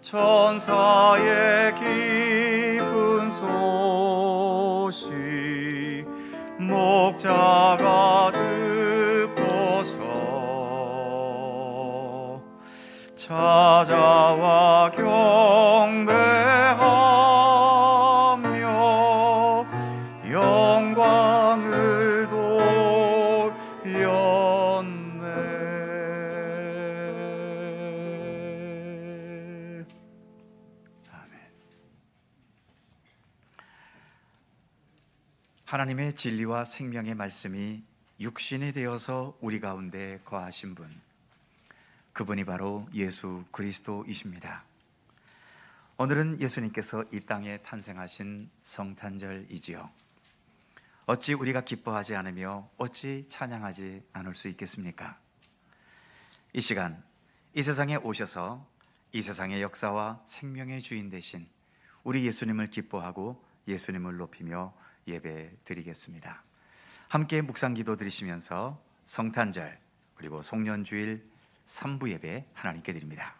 천사의 기쁜 소식 목자가 듣고서 찾아와 경배하며 영광을 돌렸네. 아멘. 하나님의 진리와 생명의 말씀이 육신이 되어서 우리 가운데 거하신 분, 그분이 바로 예수 그리스도이십니다. 오늘은 예수님께서 이 땅에 탄생하신 성탄절이지요. 어찌 우리가 기뻐하지 않으며 어찌 찬양하지 않을 수 있겠습니까? 이 시간 이 세상에 오셔서 이 세상의 역사와 생명의 주인 되신 우리 예수님을 기뻐하고 예수님을 높이며 예배 드리겠습니다. 함께 묵상기도 드리시면서 성탄절 그리고 송년주일 3부 예배 하나님께 드립니다.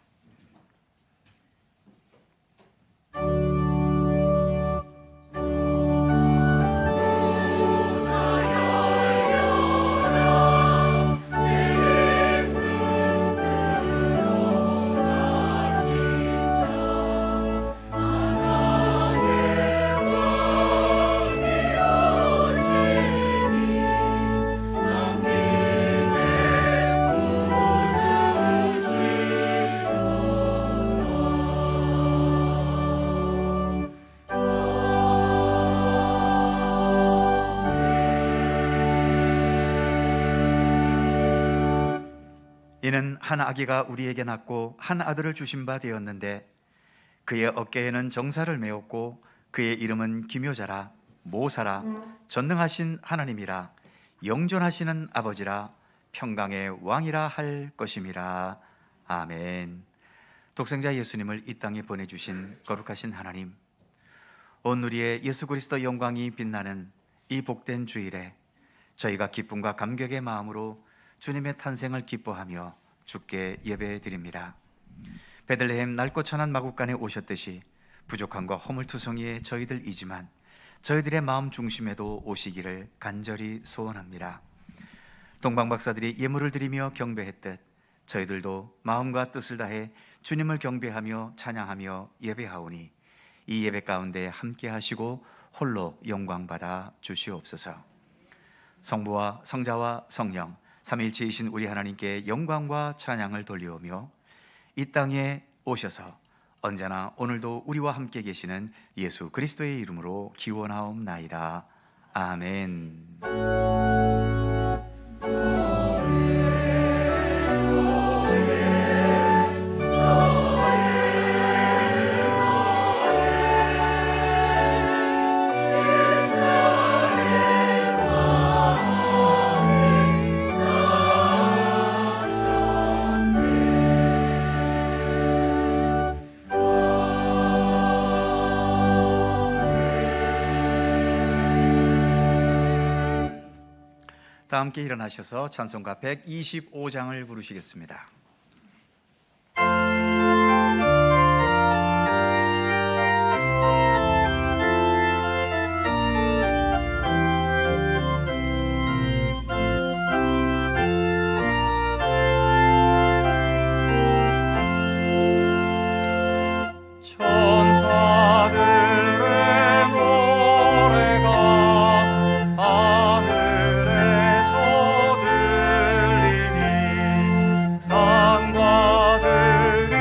이는 한 아기가 우리에게 낳고 한 아들을 주신 바 되었는데 그의 어깨에는 정사를 메었고 그의 이름은 기묘자라 모사라 전능하신 하나님이라 영존하시는 아버지라 평강의 왕이라 할 것임이라. 아멘. 독생자 예수님을 이 땅에 보내주신 거룩하신 하나님, 온 우리의 예수 그리스도 영광이 빛나는 이 복된 주일에 저희가 기쁨과 감격의 마음으로 주님의 탄생을 기뻐하며 주께 예배드립니다. 베들레헴 낡고 천한 마국간에 오셨듯이 부족함과 허물투성이의 저희들이지만 저희들의 마음 중심에도 오시기를 간절히 소원합니다. 동방박사들이 예물을 드리며 경배했듯 저희들도 마음과 뜻을 다해 주님을 경배하며 찬양하며 예배하오니 이 예배 가운데 함께 하시고 홀로 영광받아 주시옵소서. 성부와 성자와 성령 삼위일체이신 우리 하나님께 영광과 찬양을 돌리오며 이 땅에 오셔서 언제나 오늘도 우리와 함께 계시는 예수 그리스도의 이름으로 기원하옵나이다. 아멘. 다 함께 일어나셔서 찬송가 125장을 부르시겠습니다. 산과 들이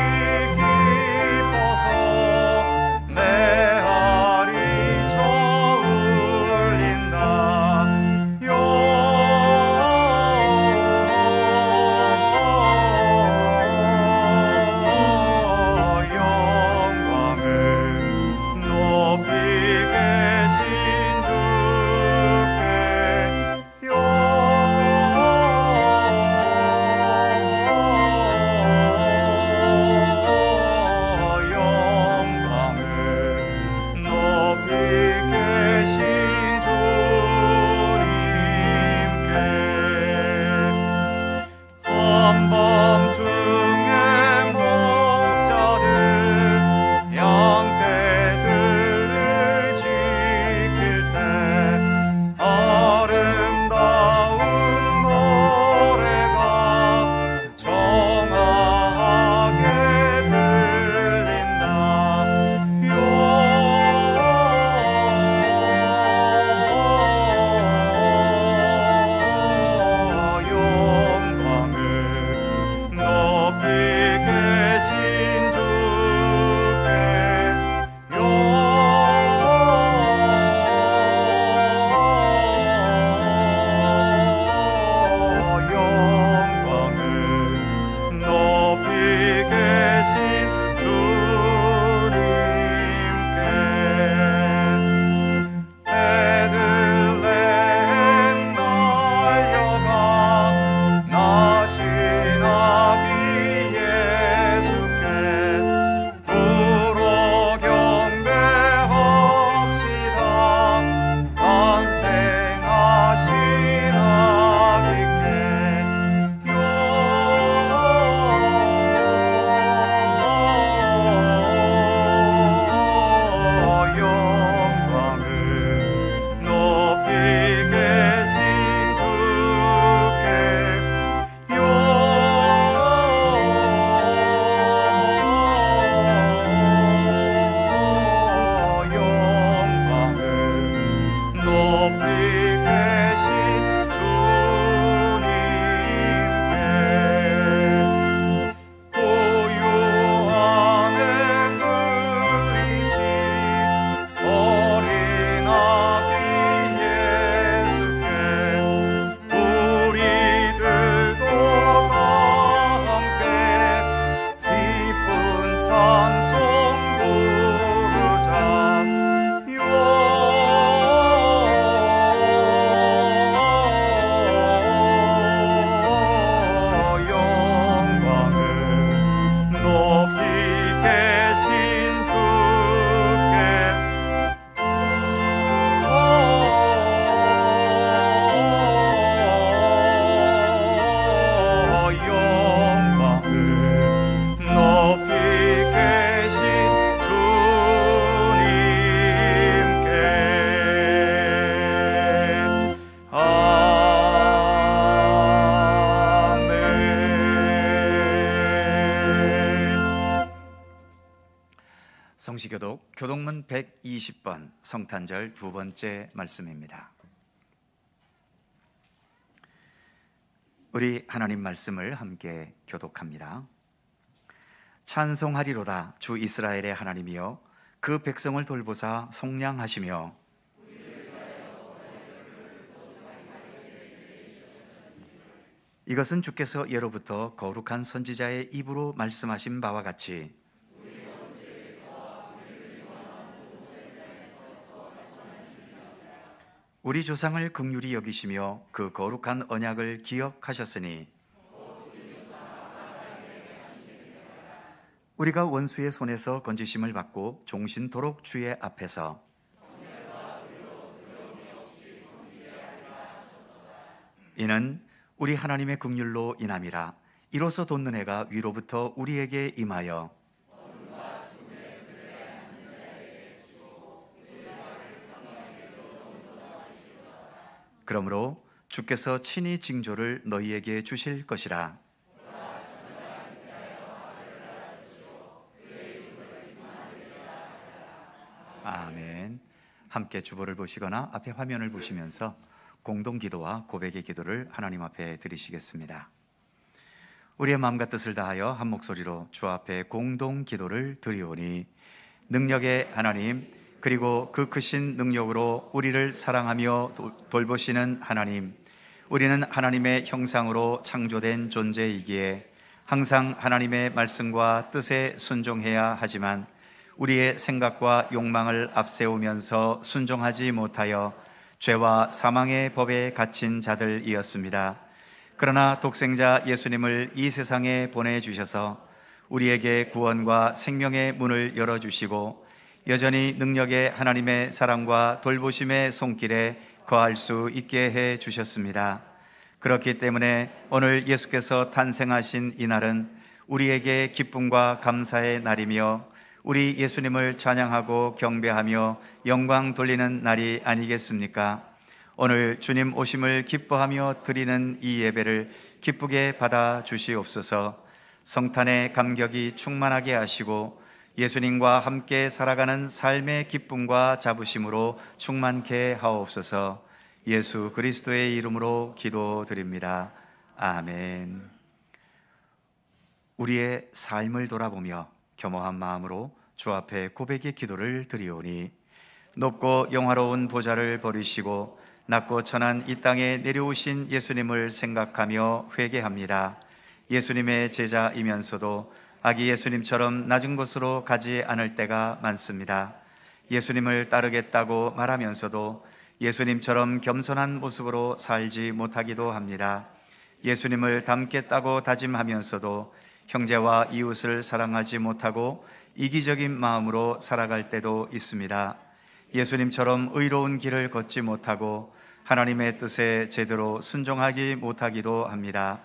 성시교독 교독문 120번 성탄절 두 번째 말씀입니다. 우리 하나님 말씀을 함께 교독합니다. 찬송하리로다 주 이스라엘의 하나님이여 그 백성을 돌보사 속량하시며 이것은 주께서 예로부터 거룩한 선지자의 입으로 말씀하신 바와 같이 우리 조상을 긍휼히 여기시며 그 거룩한 언약을 기억하셨으니 우리가 원수의 손에서 건지심을 받고 종신토록 주의 앞에서 이는 우리 하나님의 긍휼로 인함이라. 이로써 돋는 해가 위로부터 우리에게 임하여 그러므로 주께서 친히 징조를 너희에게 주실 것이라. 아멘. 함께 주보를 보시거나 앞에 화면을 보시면서 공동기도와 고백의 기도를 하나님 앞에 드리시겠습니다. 우리의 마음과 뜻을 다하여 한 목소리로 주 앞에 공동기도를 드리오니 능력의 하나님, 그리고 그 크신 능력으로 우리를 사랑하며 돌보시는 하나님, 우리는 하나님의 형상으로 창조된 존재이기에 항상 하나님의 말씀과 뜻에 순종해야 하지만 우리의 생각과 욕망을 앞세우면서 순종하지 못하여 죄와 사망의 법에 갇힌 자들이었습니다. 그러나 독생자 예수님을 이 세상에 보내주셔서 우리에게 구원과 생명의 문을 열어주시고 여전히 능력의 하나님의 사랑과 돌보심의 손길에 거할 수 있게 해 주셨습니다. 그렇기 때문에 오늘 예수께서 탄생하신 이날은 우리에게 기쁨과 감사의 날이며 우리 예수님을 찬양하고 경배하며 영광 돌리는 날이 아니겠습니까? 오늘 주님 오심을 기뻐하며 드리는 이 예배를 기쁘게 받아 주시옵소서. 성탄의 감격이 충만하게 하시고 예수님과 함께 살아가는 삶의 기쁨과 자부심으로 충만케 하옵소서. 예수 그리스도의 이름으로 기도드립니다. 아멘. 우리의 삶을 돌아보며 겸허한 마음으로 주 앞에 고백의 기도를 드리오니 높고 영화로운 보좌를 버리시고 낮고 천한 이 땅에 내려오신 예수님을 생각하며 회개합니다. 예수님의 제자이면서도 아기 예수님처럼 낮은 곳으로 가지 않을 때가 많습니다. 예수님을 따르겠다고 말하면서도 예수님처럼 겸손한 모습으로 살지 못하기도 합니다. 예수님을 닮겠다고 다짐하면서도 형제와 이웃을 사랑하지 못하고 이기적인 마음으로 살아갈 때도 있습니다. 예수님처럼 의로운 길을 걷지 못하고 하나님의 뜻에 제대로 순종하지 못하기도 합니다.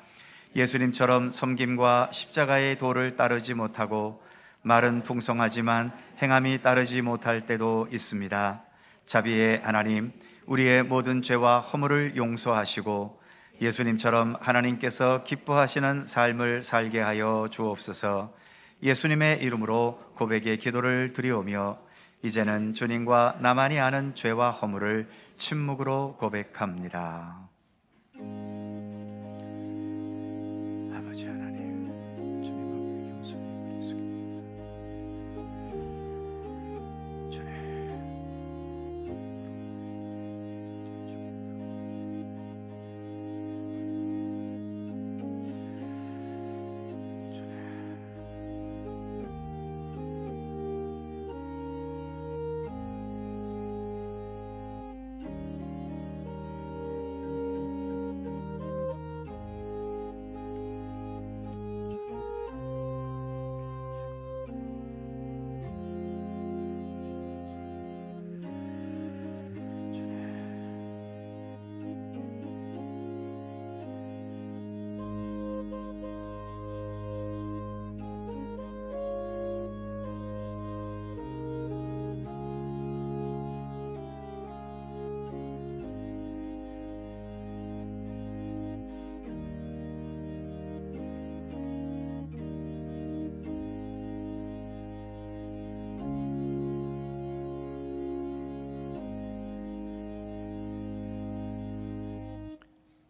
예수님처럼 섬김과 십자가의 도를 따르지 못하고 말은 풍성하지만 행함이 따르지 못할 때도 있습니다. 자비의 하나님, 우리의 모든 죄와 허물을 용서하시고 예수님처럼 하나님께서 기뻐하시는 삶을 살게 하여 주옵소서. 예수님의 이름으로 고백의 기도를 드리오며 이제는 주님과 나만이 아는 죄와 허물을 침묵으로 고백합니다. 아버지 하나님, 주님 앞에 겸손히 숙입니다.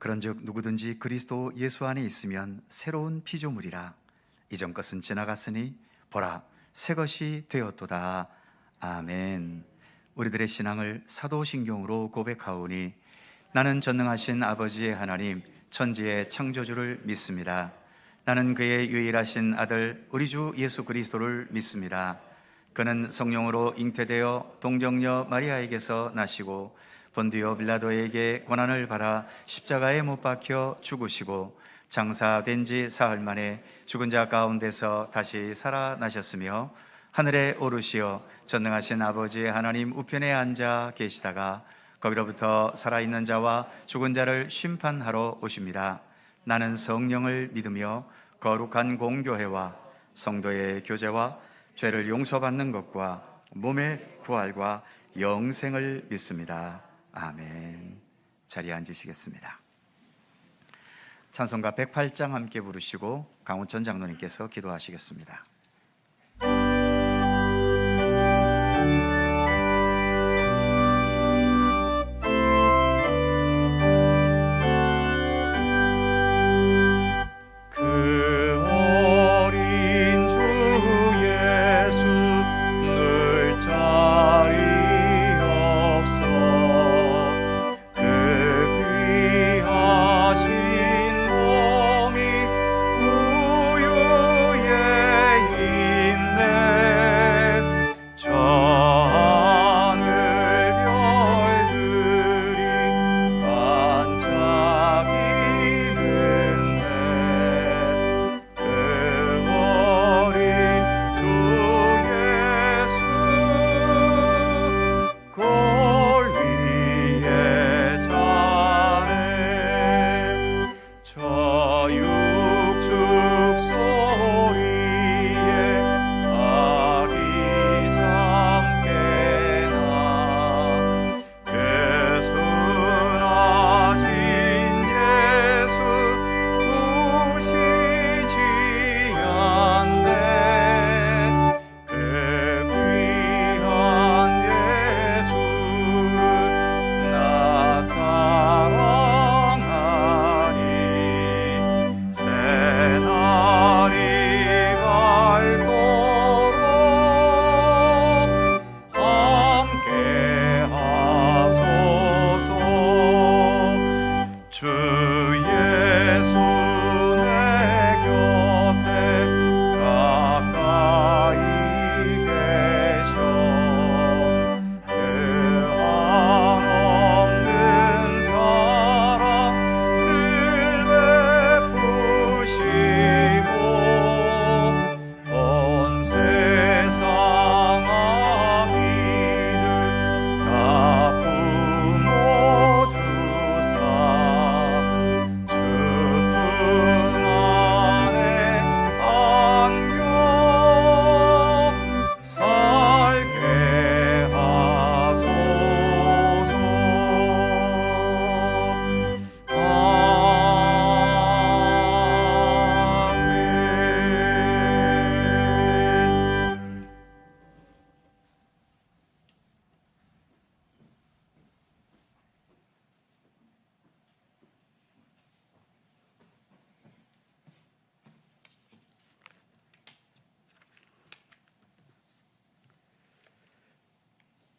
그런즉 누구든지 그리스도 예수 안에 있으면 새로운 피조물이라. 이전 것은 지나갔으니 보라 새 것이 되었도다. 아멘. 우리들의 신앙을 사도신경으로 고백하오니 나는 전능하신 아버지의 하나님 천지의 창조주를 믿습니다. 나는 그의 유일하신 아들 우리 주 예수 그리스도를 믿습니다. 그는 성령으로 잉태되어 동정녀 마리아에게서 나시고 본디오 빌라도에게 고난을 받아 십자가에 못 박혀 죽으시고 장사된 지 사흘 만에 죽은 자 가운데서 다시 살아나셨으며 하늘에 오르시어 전능하신 아버지 하나님 우편에 앉아 계시다가 거기로부터 살아있는 자와 죽은 자를 심판하러 오십니다. 나는 성령을 믿으며 거룩한 공교회와 성도의 교제와 죄를 용서받는 것과 몸의 부활과 영생을 믿습니다. 아멘. 자리에 앉으시겠습니다. 찬송가 108장 함께 부르시고 강훈천 장로님께서 기도하시겠습니다.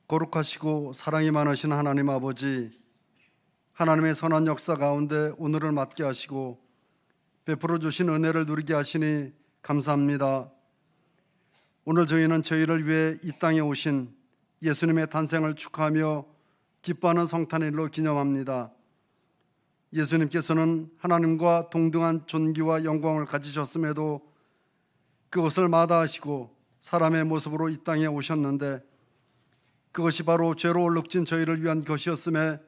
거룩하시고 사랑이 많으신 하나님 아버지, 하나님의 선한 역사 가운데 오늘을 맞게 하시고 베풀어 주신 은혜를 누리게 하시니 감사합니다. 오늘 저희는 저희를 위해 이 땅에 오신 예수님의 탄생을 축하하며 기뻐하는 성탄일로 기념합니다. 예수님께서는 하나님과 동등한 존귀와 영광을 가지셨음에도 그것을 마다하시고 사람의 모습으로 이 땅에 오셨는데 그것이 바로 죄로 얼룩진 저희를 위한 것이었음에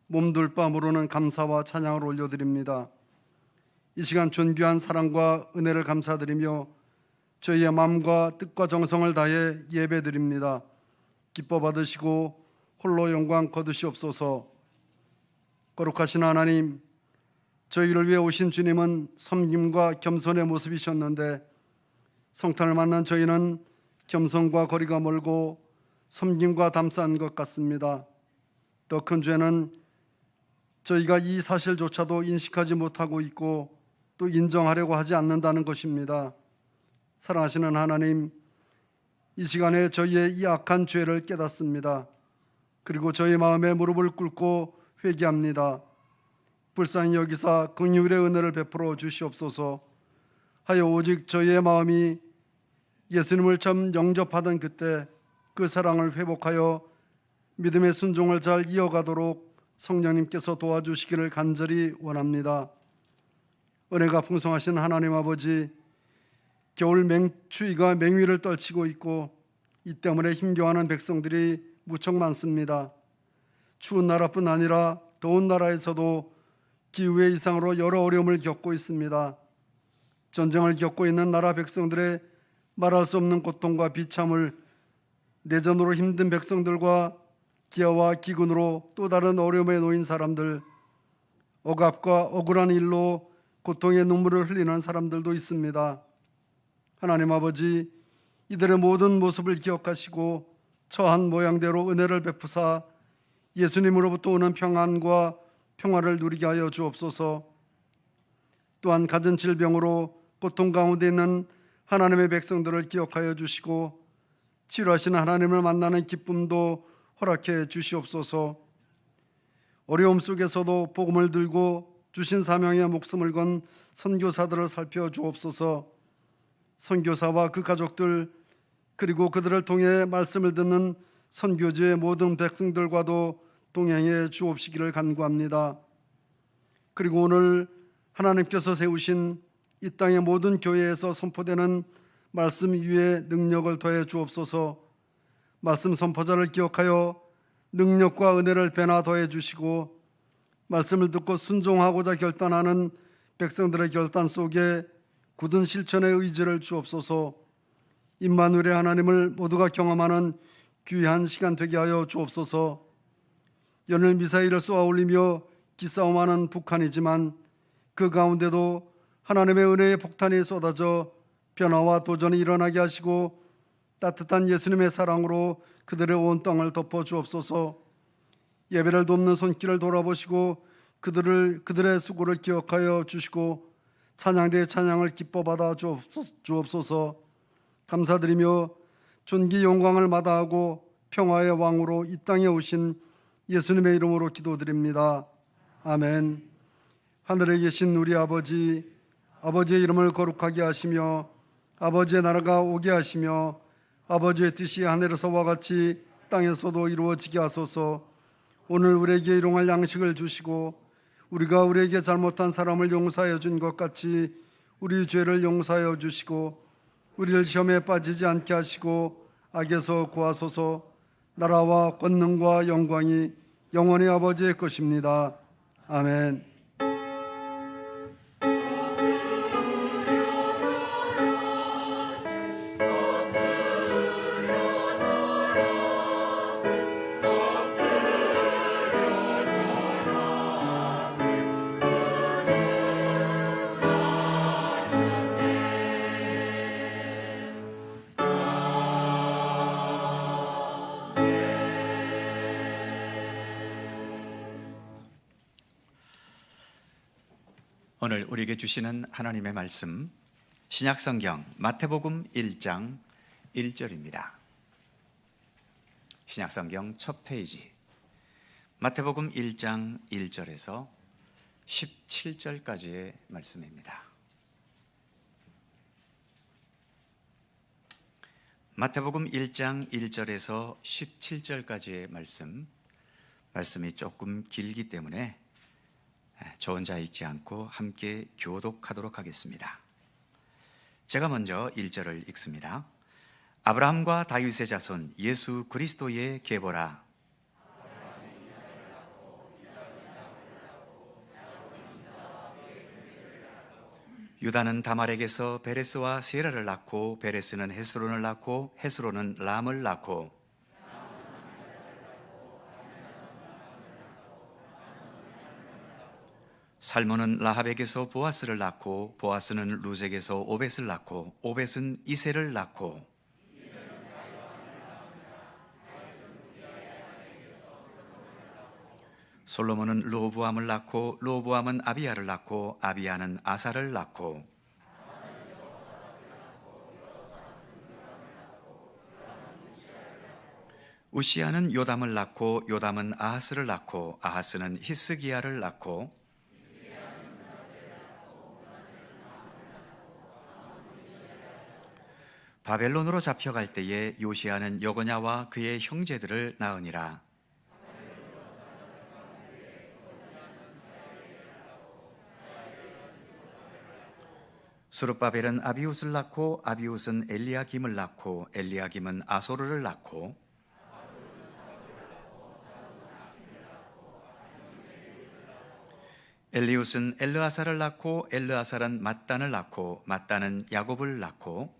몸둘 바모르는 감사와 찬양을 올려드립니다. 이 시간 존귀한 사랑과 은혜를 감사드리며 저희의 마음과 뜻과 정성을 다해 예배드립니다. 기뻐 받으시고 홀로 영광 거두시옵소서. 거룩하신 하나님, 저희를 위해 오신 주님은 섬김과 겸손의 모습이셨는데 성탄을 맞는 저희는 겸손과 거리가 멀고 섬김과 담싸한 것 같습니다. 더 큰 죄는 저희가 이 사실조차도 인식하지 못하고 있고 또 인정하려고 하지 않는다는 것입니다. 사랑하시는 하나님, 이 시간에 저희의 이 악한 죄를 깨닫습니다. 그리고 저희 마음에 무릎을 꿇고 회개합니다. 불쌍히 여기사 긍휼의 은혜를 베풀어 주시옵소서. 하여 오직 저희의 마음이 예수님을 처음 영접하던 그때 그 사랑을 회복하여 믿음의 순종을 잘 이어가도록 성령님께서 도와주시기를 간절히 원합니다. 은혜가 풍성하신 하나님 아버지, 겨울 추위가 맹위를 떨치고 있고 이 때문에 힘겨워하는 백성들이 무척 많습니다. 추운 나라뿐 아니라 더운 나라에서도 기후의 이상으로 여러 어려움을 겪고 있습니다. 전쟁을 겪고 있는 나라 백성들의 말할 수 없는 고통과 비참을, 내전으로 힘든 백성들과 기아와 기근으로 또 다른 어려움에 놓인 사람들, 억압과 억울한 일로 고통의 눈물을 흘리는 사람들도 있습니다. 하나님 아버지, 이들의 모든 모습을 기억하시고 처한 모양대로 은혜를 베푸사 예수님으로부터 오는 평안과 평화를 누리게 하여 주옵소서. 또한 갖은 질병으로 고통 가운데 있는 하나님의 백성들을 기억하여 주시고 치료하시는 하나님을 만나는 기쁨도 허락해 주시옵소서. 어려움 속에서도 복음을 들고 주신 사명에 목숨을 건 선교사들을 살펴주옵소서. 선교사와 그 가족들, 그리고 그들을 통해 말씀을 듣는 선교지의 모든 백성들과도 동행해 주옵시기를 간구합니다. 그리고 오늘 하나님께서 세우신 이 땅의 모든 교회에서 선포되는 말씀 위에 능력을 더해 주옵소서. 말씀 선포자를 기억하여 능력과 은혜를 배나 더해 주시고 말씀을 듣고 순종하고자 결단하는 백성들의 결단 속에 굳은 실천의 의지를 주옵소서. 임마누엘의 하나님을 모두가 경험하는 귀한 시간 되게 하여 주옵소서. 연일 미사일을 쏘아 올리며 기싸움하는 북한이지만 그 가운데도 하나님의 은혜의 폭탄이 쏟아져 변화와 도전이 일어나게 하시고 따뜻한 예수님의 사랑으로 그들의 온 땅을 덮어 주옵소서. 예배를 돕는 손길을 돌아보시고 그들의 수고를 기억하여 주시고 찬양대의 찬양을 기뻐 받아 주옵소서. 감사드리며 존귀 영광을 마다하고 평화의 왕으로 이 땅에 오신 예수님의 이름으로 기도드립니다. 아멘. 하늘에 계신 우리 아버지, 아버지의 이름을 거룩하게 하시며 아버지의 나라가 오게 하시며 아버지의 뜻이 하늘에서와 같이 땅에서도 이루어지게 하소서. 오늘 우리에게 일용할 양식을 주시고 우리가 우리에게 잘못한 사람을 용서하여 준 것 같이 우리 죄를 용서하여 주시고 우리를 시험에 빠지지 않게 하시고 악에서 구하소서. 나라와 권능과 영광이 영원히 아버지의 것입니다. 아멘. 오늘 우리에게 주시는 하나님의 말씀, 신약성경 마태복음 1장 1절입니다. 신약성경 첫 페이지 마태복음 1장 1절에서 17절까지의 말씀입니다. 마태복음 1장 1절에서 17절까지의 말씀이 조금 길기 때문에 저 혼자 읽지 않고 함께 교독하도록 하겠습니다. 제가 먼저 1절을 읽습니다. 아브라함과 다윗의 자손 예수 그리스도의 계보라. 유다는 다말에게서 베레스와 세라를 낳고 베레스는 헤스론을 낳고 헤스론은 람을 낳고 살몬은 라합에게서 보아스를 낳고 보아스는 루sek에서 오벳을 낳고 오벳은 이새를 낳고 솔로몬은 르호보암을 낳고 르호보암은 아비야를 낳고 아비야는 아사를 낳고 우시야는 요담을 낳고 요담은 아하스를 낳고 아하스는 히스기야를 낳고 바벨론으로 잡혀갈 때에 요시야는 여고냐와 그의 형제들을 낳으니라. 수룹바벨은 아비웃을 낳고 아비웃은 엘리야김을 낳고 엘리야김은 아소르를 낳고 엘리웃은 엘르아사를 낳고 엘르아살은 mat단을 낳고 mat단은 야곱을 낳고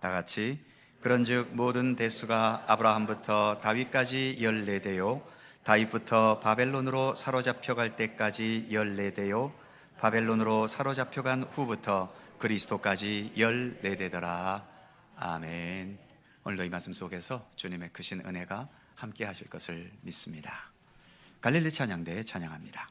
다 같이 그런즉 모든 대수가 아브라함부터 다윗까지 14대요 다윗부터 바벨론으로 사로잡혀갈 때까지 14대요 바벨론으로 사로잡혀간 후부터 그리스도까지 14대더라. 아멘. 오늘도 이 말씀 속에서 주님의 크신 은혜가 함께 하실 것을 믿습니다. 갈릴리 찬양대 찬양합니다.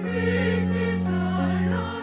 빛이 찬란하게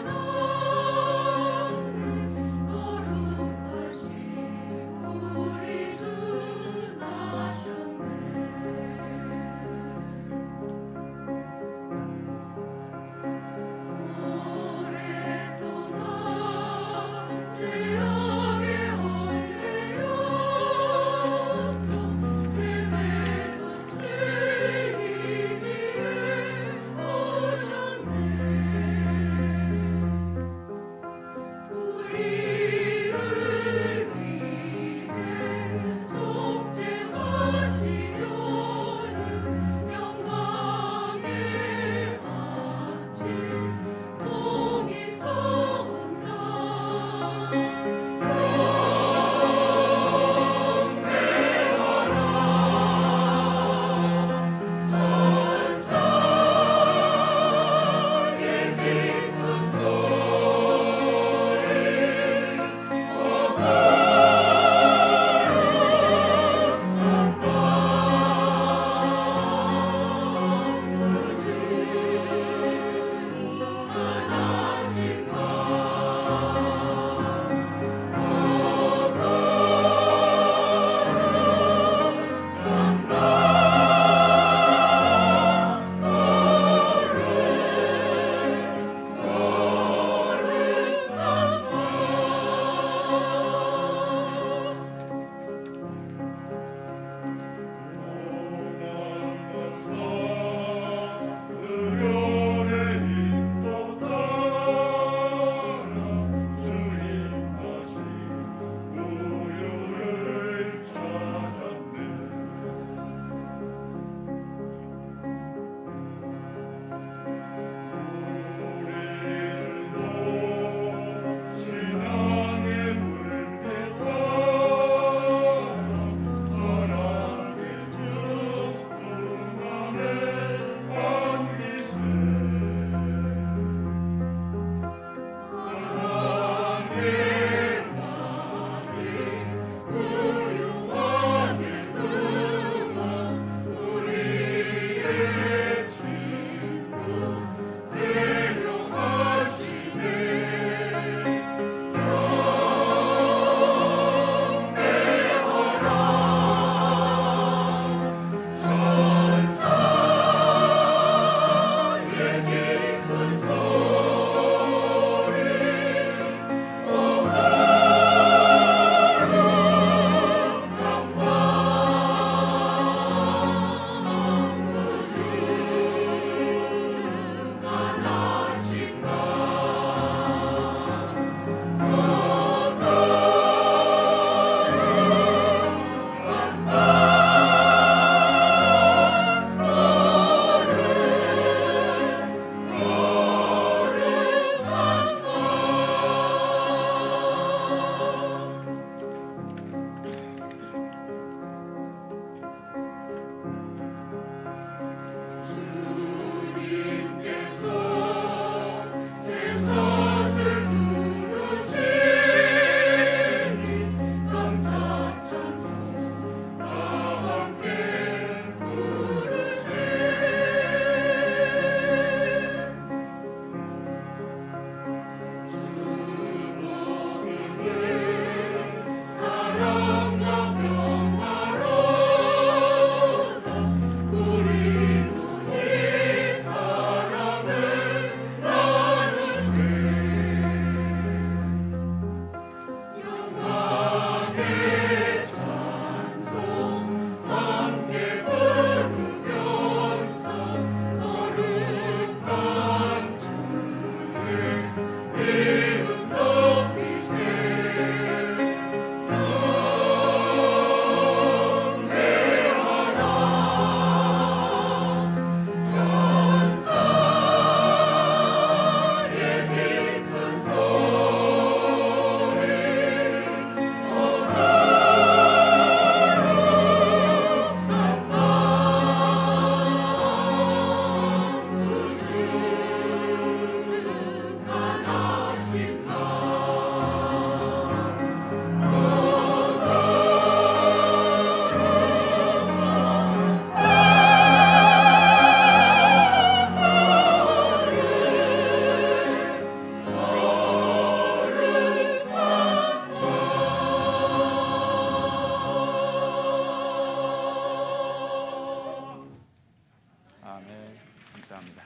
아멘. 감사합니다.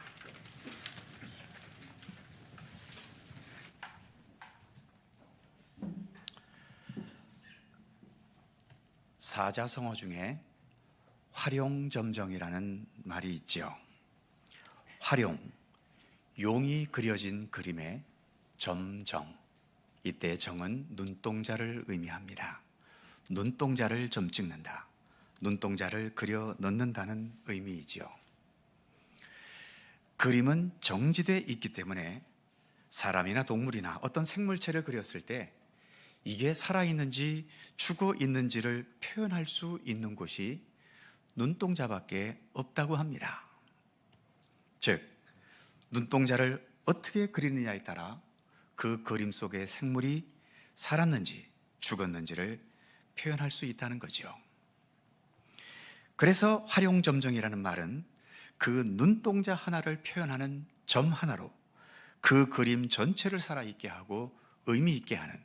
사자성어 중에 활용점정이라는 말이 있죠. 활용, 용이 그려진 그림의 점정. 이때 정은 눈동자를 의미합니다. 눈동자를 점 찍는다. 눈동자를 그려 넣는다는 의미이지요. 그림은 정지되어 있기 때문에 사람이나 동물이나 어떤 생물체를 그렸을 때 이게 살아있는지 죽어 있는지를 표현할 수 있는 곳이 눈동자밖에 없다고 합니다. 즉, 눈동자를 어떻게 그리느냐에 따라 그 그림 속의 생물이 살았는지 죽었는지를 표현할 수 있다는 거죠. 그래서 활용점정이라는 말은 그 눈동자 하나를 표현하는 점 하나로 그 그림 전체를 살아있게 하고 의미 있게 하는,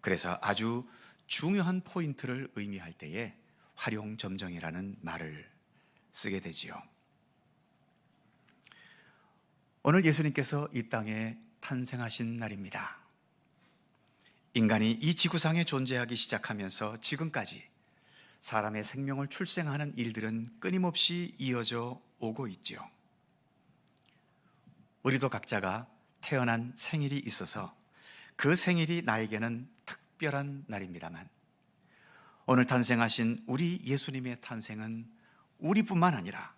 그래서 아주 중요한 포인트를 의미할 때에 활용점정이라는 말을 쓰게 되지요. 오늘 예수님께서 이 땅에 탄생하신 날입니다. 인간이 이 지구상에 존재하기 시작하면서 지금까지 사람의 생명을 출생하는 일들은 끊임없이 이어져 오고 있지요. 우리도 각자가 태어난 생일이 있어서 그 생일이 나에게는 특별한 날입니다만, 오늘 탄생하신 우리 예수님의 탄생은 우리뿐만 아니라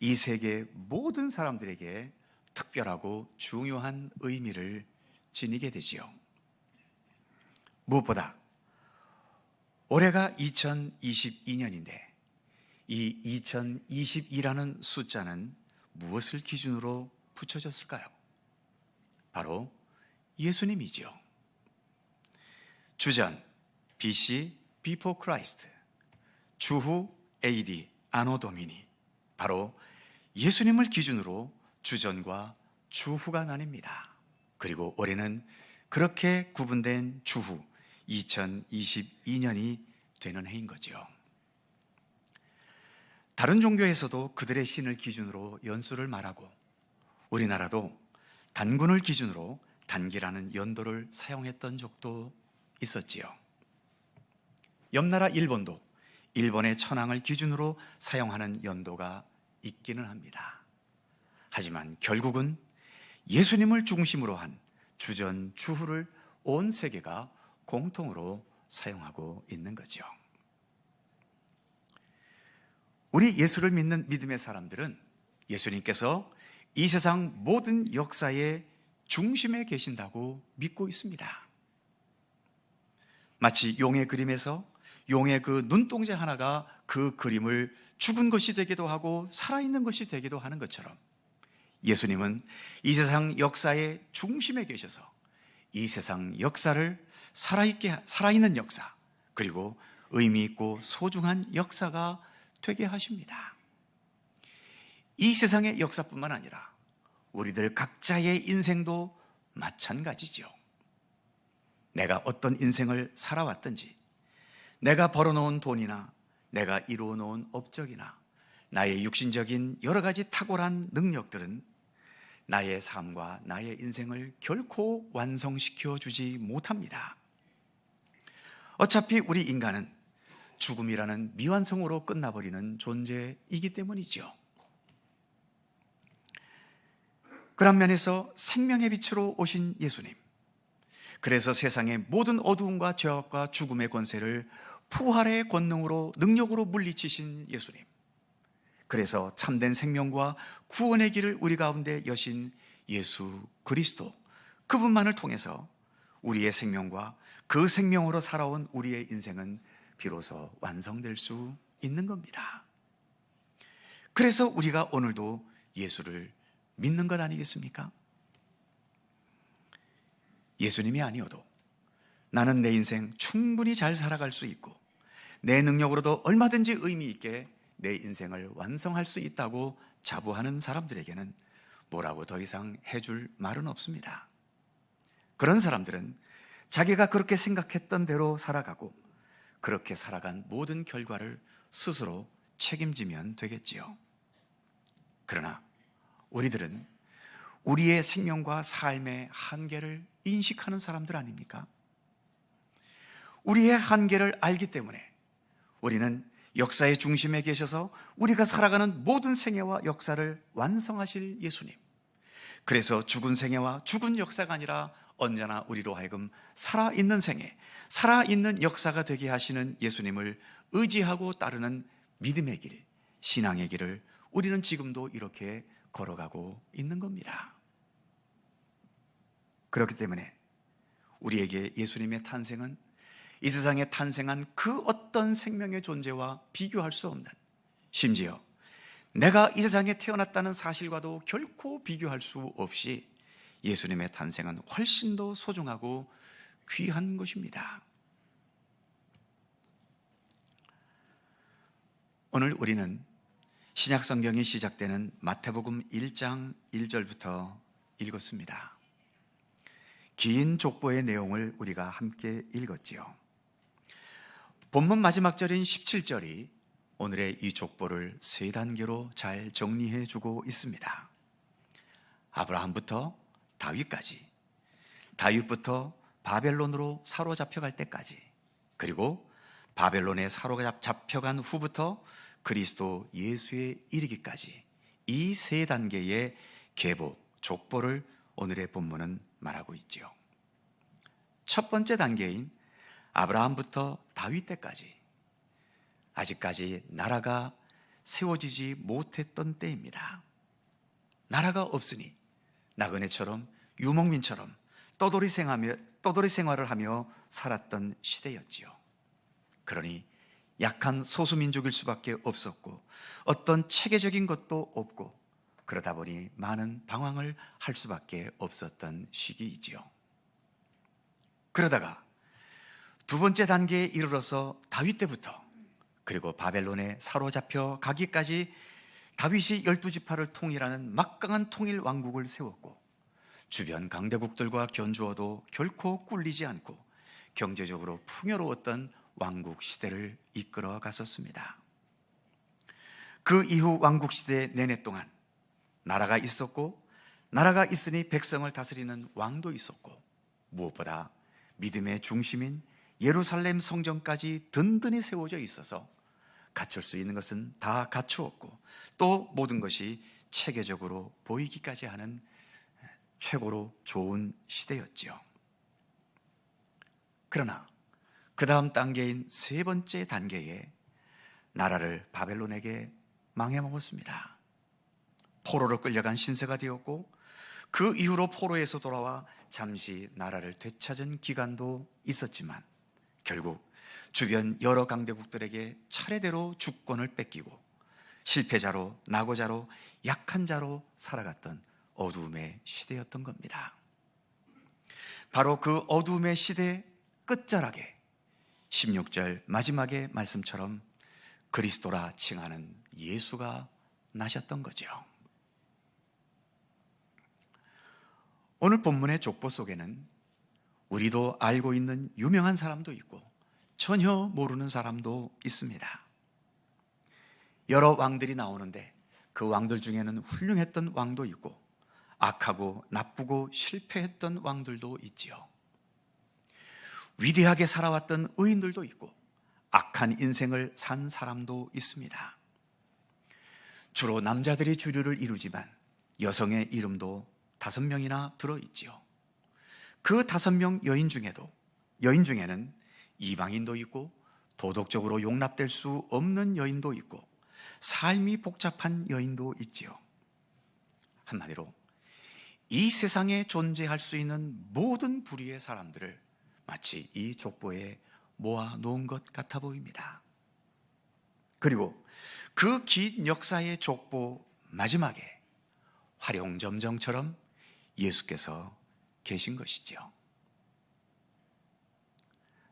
이 세계 모든 사람들에게 특별하고 중요한 의미를 지니게 되지요. 무엇보다 올해가 2022년인데 이 2022라는 숫자는 무엇을 기준으로 붙여졌을까요? 바로 예수님이지요. 주전 BC Before Christ, 주후 AD Anno Domini, 바로 예수님을 기준으로 주전과 주후가 나뉩니다. 그리고 올해는 그렇게 구분된 주후 2022년이 되는 해인 거죠. 다른 종교에서도 그들의 신을 기준으로 연수를 말하고, 우리나라도 단군을 기준으로 단기라는 연도를 사용했던 적도 있었지요. 옆나라 일본도 일본의 천황을 기준으로 사용하는 연도가 있기는 합니다. 하지만 결국은 예수님을 중심으로 한 주전, 주후를 온 세계가 공통으로 사용하고 있는 거죠. 우리 예수를 믿는 믿음의 사람들은 예수님께서 이 세상 모든 역사의 중심에 계신다고 믿고 있습니다. 마치 용의 그림에서 용의 그 눈동자 하나가 그 그림을 죽은 것이 되기도 하고 살아있는 것이 되기도 하는 것처럼, 예수님은 이 세상 역사의 중심에 계셔서 이 세상 역사를 살아있는 역사, 그리고 의미 있고 소중한 역사가 되게 하십니다. 이 세상의 역사뿐만 아니라 우리들 각자의 인생도 마찬가지죠. 내가 어떤 인생을 살아왔든지, 내가 벌어놓은 돈이나 내가 이루어놓은 업적이나 나의 육신적인 여러 가지 탁월한 능력들은 나의 삶과 나의 인생을 결코 완성시켜 주지 못합니다. 어차피 우리 인간은 죽음이라는 미완성으로 끝나버리는 존재이기 때문이죠. 그런 면에서 생명의 빛으로 오신 예수님, 그래서 세상의 모든 어두움과 죄악과 죽음의 권세를 부활의 권능으로 능력으로 물리치신 예수님, 그래서 참된 생명과 구원의 길을 우리 가운데 여신 예수 그리스도, 그분만을 통해서 우리의 생명과 그 생명으로 살아온 우리의 인생은 비로소 완성될 수 있는 겁니다. 그래서 우리가 오늘도 예수를 믿는 것 아니겠습니까? 예수님이 아니어도 나는 내 인생 충분히 잘 살아갈 수 있고 내 능력으로도 얼마든지 의미 있게 내 인생을 완성할 수 있다고 자부하는 사람들에게는 뭐라고 더 이상 해줄 말은 없습니다. 그런 사람들은 자기가 그렇게 생각했던 대로 살아가고 그렇게 살아간 모든 결과를 스스로 책임지면 되겠지요. 그러나 우리들은 우리의 생명과 삶의 한계를 인식하는 사람들 아닙니까? 우리의 한계를 알기 때문에 우리는 역사의 중심에 계셔서 우리가 살아가는 모든 생애와 역사를 완성하실 예수님, 그래서 죽은 생애와 죽은 역사가 아니라 언제나 우리로 하여금 살아있는 생애, 살아있는 역사가 되게 하시는 예수님을 의지하고 따르는 믿음의 길, 신앙의 길을 우리는 지금도 이렇게 걸어가고 있는 겁니다. 그렇기 때문에 우리에게 예수님의 탄생은 이 세상에 탄생한 그 어떤 생명의 존재와 비교할 수 없는, 심지어 내가 이 세상에 태어났다는 사실과도 결코 비교할 수 없이 예수님의 탄생은 훨씬 더 소중하고 귀한 것입니다. 오늘 우리는 신약 성경이 시작되는 마태복음 1장 1절부터 읽었습니다. 긴 족보의 내용을 우리가 함께 읽었지요. 본문 마지막 절인 17절이 오늘의 이 족보를 세 단계로 잘 정리해 주고 있습니다. 아브라함부터 다윗까지, 다윗부터 바벨론으로 사로잡혀갈 때까지, 그리고 바벨론에 사로잡혀간 후부터 그리스도 예수에 이르기까지, 이 세 단계의 계보, 족보를 오늘의 본문은 말하고 있지요. 첫 번째 단계인 아브라함부터 다윗 때까지, 아직까지 나라가 세워지지 못했던 때입니다. 나라가 없으니 나그네처럼 유목민처럼 떠돌이 생활을 하며 살았던 시대였지요. 그러니 약한 소수민족일 수밖에 없었고 어떤 체계적인 것도 없고, 그러다 보니 많은 방황을 할 수밖에 없었던 시기이지요. 그러다가 두 번째 단계에 이르러서 다윗 때부터, 그리고 바벨론에 사로잡혀 가기까지 다윗이 12지파를 통일하는 막강한 통일 왕국을 세웠고, 주변 강대국들과 견주어도 결코 꿀리지 않고 경제적으로 풍요로웠던 왕국 시대를 이끌어 갔었습니다. 그 이후 왕국 시대 내내 동안 나라가 있었고, 나라가 있으니 백성을 다스리는 왕도 있었고, 무엇보다 믿음의 중심인 예루살렘 성전까지 든든히 세워져 있어서 갖출 수 있는 것은 다 갖추었고, 또 모든 것이 체계적으로 보이기까지 하는 최고로 좋은 시대였지요. 그러나 그 다음 단계인 세 번째 단계에 나라를 바벨론에게 망해먹었습니다. 포로로 끌려간 신세가 되었고, 그 이후로 포로에서 돌아와 잠시 나라를 되찾은 기간도 있었지만 결국 주변 여러 강대국들에게 차례대로 주권을 뺏기고 실패자로, 낙오자로, 약한 자로 살아갔던 어두움의 시대였던 겁니다. 바로 그 어두움의 시대 끝자락에 16절 마지막의 말씀처럼 그리스도라 칭하는 예수가 나셨던 거죠. 오늘 본문의 족보 속에는 우리도 알고 있는 유명한 사람도 있고 전혀 모르는 사람도 있습니다. 여러 왕들이 나오는데 그 왕들 중에는 훌륭했던 왕도 있고 악하고 나쁘고 실패했던 왕들도 있지요. 위대하게 살아왔던 의인들도 있고 악한 인생을 산 사람도 있습니다. 주로 남자들이 주류를 이루지만 여성의 이름도 5명이나 들어있지요. 그 5명 여인 중에는 이방인도 있고 도덕적으로 용납될 수 없는 여인도 있고 삶이 복잡한 여인도 있지요. 한마디로 이 세상에 존재할 수 있는 모든 부류의 사람들을 마치 이 족보에 모아 놓은 것 같아 보입니다. 그리고 그 긴 역사의 족보 마지막에 화룡점정처럼 예수께서 계신 것이죠.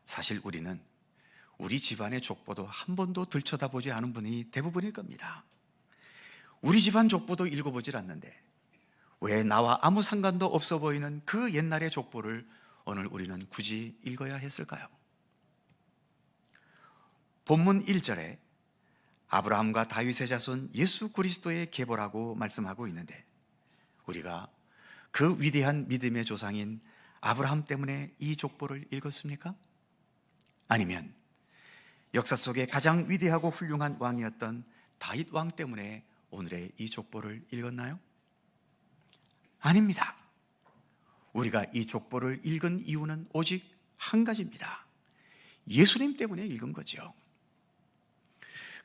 사실 우리는 우리 집안의 족보도 한 번도 들여다보지 않은 분이 대부분일 겁니다. 우리 집안 족보도 읽어보질 않는데 왜 나와 아무 상관도 없어 보이는 그 옛날의 족보를 오늘 우리는 굳이 읽어야 했을까요? 본문 1절에 아브라함과 다윗의 자손 예수 그리스도의 계보라고 말씀하고 있는데 우리가 그 위대한 믿음의 조상인 아브라함 때문에 이 족보를 읽었습니까? 아니면 역사 속에 가장 위대하고 훌륭한 왕이었던 다윗 왕 때문에 오늘의 이 족보를 읽었나요? 아닙니다. 우리가 이 족보를 읽은 이유는 오직 한 가지입니다. 예수님 때문에 읽은 거죠.